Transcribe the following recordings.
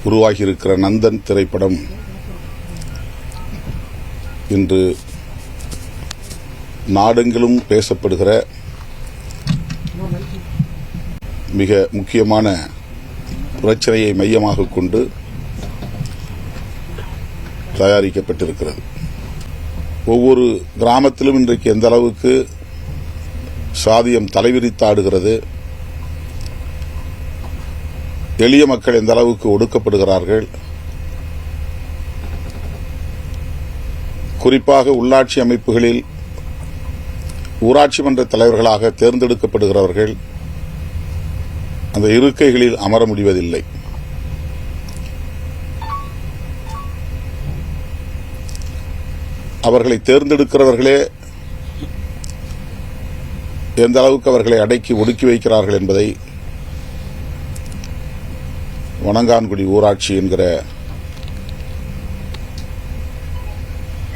உருவாகியிருக்கிற நந்தன் திரைப்படம் இன்று நாடெங்கிலும் பேசப்படுகிற மிக முக்கியமான பிரச்சனையை மையமாக கொண்டு தயாரிக்கப்பட்டிருக்கிறது. ஒவ்வொரு கிராமத்திலும் இன்றைக்கு எந்த அளவுக்கு சாதியம் தலைவிரித்தாடுகிறது, எளிய மக்கள் எந்த அளவுக்கு ஒடுக்கப்படுகிறார்கள், குறிப்பாக உள்ளாட்சி அமைப்புகளில் ஊராட்சி மன்ற தலைவர்களாக தேர்ந்தெடுக்கப்படுகிறவர்கள் அந்த இருக்கைகளில் அமர முடிவதில்லை. அவர்களை தேர்ந்தெடுக்கிறவர்களே எந்த அளவுக்கு அவர்களை அடக்கி ஒடுக்கி வைக்கிறார்கள் என்பதை வணங்கான்குடி ஊராட்சி என்கிற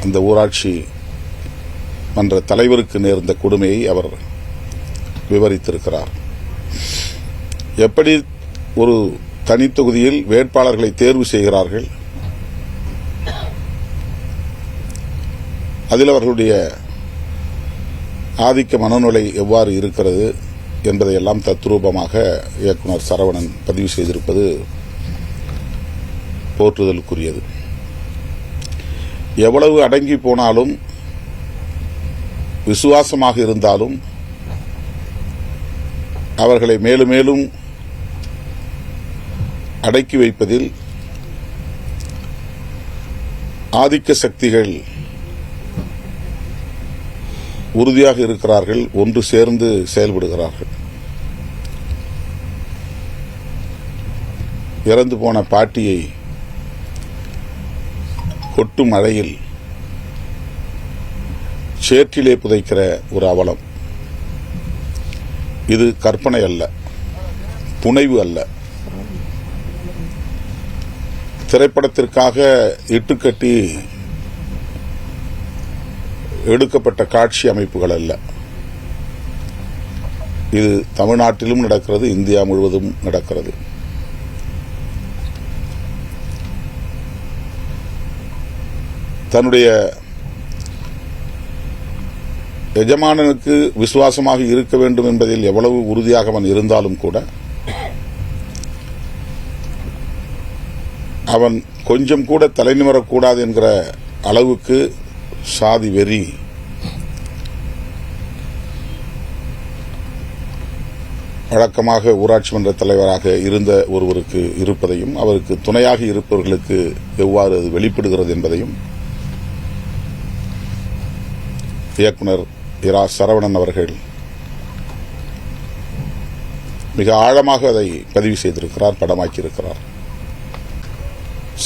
அந்த ஊராட்சி மன்ற தலைவருக்கு நேர்ந்த கொடுமையை அவர் விவரித்திருக்கிறார். எப்படி ஒரு தனித்தொகுதியில் வேட்பாளர்களை தேர்வு செய்கிறார்கள், அதில் அவர்களுடைய ஆதிக்க மனநிலை எவ்வாறு இருக்கிறது என்பதையெல்லாம் தத்ரூபமாக இயக்குனர் சரவணன் பதிவு செய்திருப்பது போற்றுதலுக்குரியது. எவ்வளவு அடங்கி போனாலும், விசுவாசமாக இருந்தாலும் அவர்களை மேலும் மேலும் அடக்கி வைப்பதில் ஆதிக்க சக்திகள் உறுதியாக இருக்கிறார்கள், ஒன்று சேர்ந்து செயல்படுகிறார்கள். இறந்து போன பாட்டியை கொட்டும் மழையில் சேற்றிலே புதைக்கிற ஒரு அவலம். இது கற்பனை அல்ல, புனைவு அல்ல. திரைப்படத்திற்காக இட்டுக்கட்டி எடுக்கப்பட்ட காட்சி அமைப்புகள் அல்ல. இது தமிழ்நாட்டிலும் நடக்கிறது, இந்தியா முழுவதும் நடக்கிறது. தன்னுடைய எஜமானனுக்கு விசுவாசமாக இருக்க வேண்டும் என்பதில் எவ்வளவு உறுதியாக அவன் இருந்தாலும் கூட அவன் கொஞ்சம் கூட தலைநிமிரக்கூடாது என்கிற அளவுக்கு சாதி வெறி வழக்கமாக ஊராட்சி மன்ற தலைவராக இருந்த ஒருவருக்கு இருப்பதையும், அவருக்கு துணையாக இருப்பவர்களுக்கு எவ்வாறு அது வெளிப்படுகிறது என்பதையும் இயக்குனர் இரா சரவணன் அவர்கள் மிக ஆழமாக அதை பதிவு செய்திருக்கிறார், படமாக்கியிருக்கிறார்.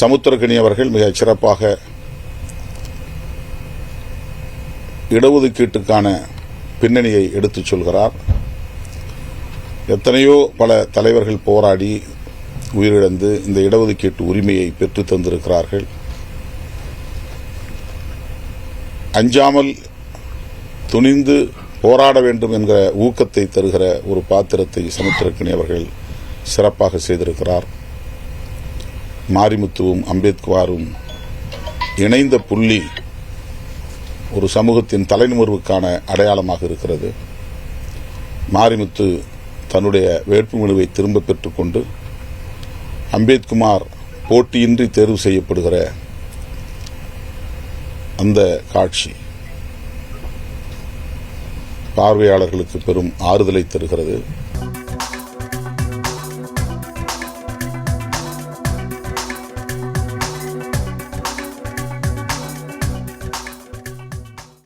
சமுத்திரக்கனி அவர்கள் மிகச் சிறப்பாக இடஒதுக்கீட்டுக்கான பின்னணியை எடுத்துச் சொல்கிறார். எத்தனையோ பல தலைவர்கள் போராடி உயிரிழந்து இந்த இடஒதுக்கீட்டு உரிமையை பெற்றுத் தந்திருக்கிறார்கள். அஞ்சாமல் துணிந்து போராட வேண்டும் என்கிற ஊக்கத்தை தருகிற ஒரு பாத்திரத்தை சமுத்திரக்கனி அவர்கள் சிறப்பாக செய்திருக்கிறார். மாரிமுத்துவும் அம்பேத்கரும் இணைந்த புள்ளி ஒரு சமூகத்தின் தலைநிமிர்வுக்கான அடையாளமாக இருக்கிறது. மாரிமுத்து தன்னுடைய வேட்புமனுவை திரும்ப பெற்றுக்கொண்டு அம்பேத்குமார் போட்டியின்றி தேர்வு செய்யப்படுகிற அந்த காட்சி பார்வையாளர்களுக்கு பெரும் ஆறுதலை தருகிறது.